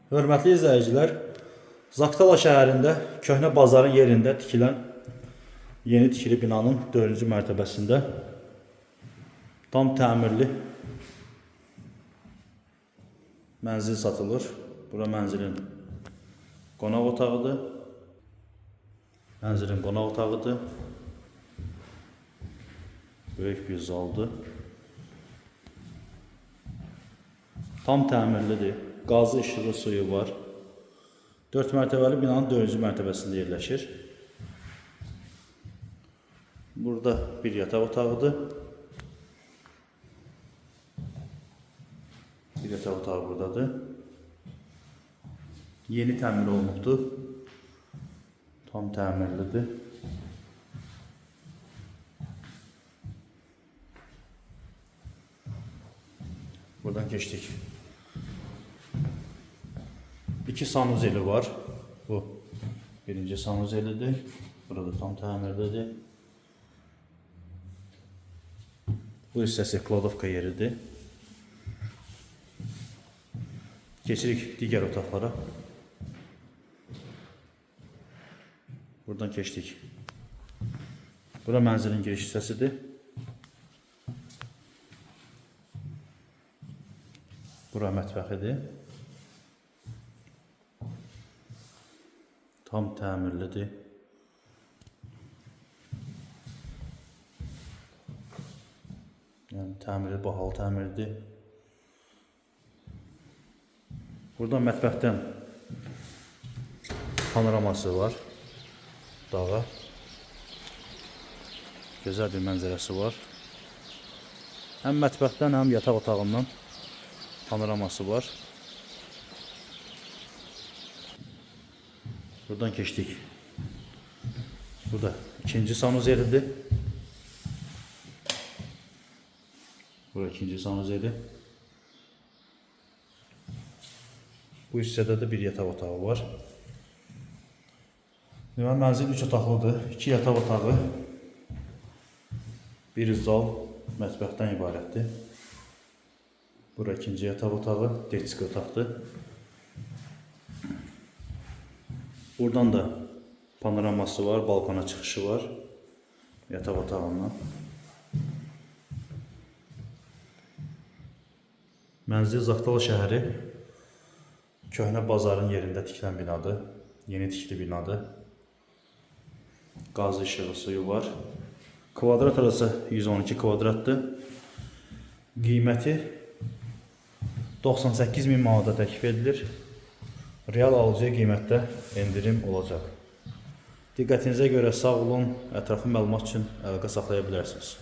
Hörmətli izləyicilər, Zaqatala şəhərində köhnə bazarın yerində tikilən yeni tikili binanın 4-cü mərtəbəsində tam təmirli mənzil satılır. Bura mənzilin qonaq otağıdır. Mənzilin qonaq otağıdır. Böyük bir zaldır. Tam təmirlidir. Qazı, işığı, suyu var. 4 mərtəbəli binanın 4-cü mərtəbəsində yerləşir. Burada bir yataq otağıdır. Bir yataq otağı buradadır. Yeni təmir olunubdur. Tam təmirlidir. Buradan geçtik. 2 sanuzeli var. Bu birinci sanuzelidir. Burada tam təmirlidir. Bu hissəsi kladovka yeridir. Keçirik digər otaqlara. Buradan keçdik. Bura mənzilin giriş hissəsidir. Bura mətbəxidir. Tam təmirlidir. Yəni təmiri bahalı təmirdir. Burada mətbəxdən panoraması var. Dağa. Gözəl bir mənzərəsi var. Həm mətbəxdən, həm yataq otağından panoraması var. Buradan keçdik. Burada ikinci sanuzelidir. Burada ikinci sanuzeli. Bu hissədə də bir yataq otağı var. Deməli, mənzil 3 otaqlıdır. 2 yataq otağı, bir zal, mətbəxdən ibarətdir. Bura ikinci yataq otağı, detski otaqdır. Buradan da panoraması var, balkona çıxışı var yataq otağından. Mənzil Zaqatala şəhəri köhnə bazarın yerində tikilən binadır. Yeni tikili binadır. Qazı, işığı, suyu var. Kvadrat arası 112 kvadratdır. Qiyməti 98.000 manata təklif edilir. Real alıcıya qiymətdə endirim olacaq. Diqqətinizə görə sağ olun. Ətraflı məlumat üçün əlaqə saxlaya bilərsiniz.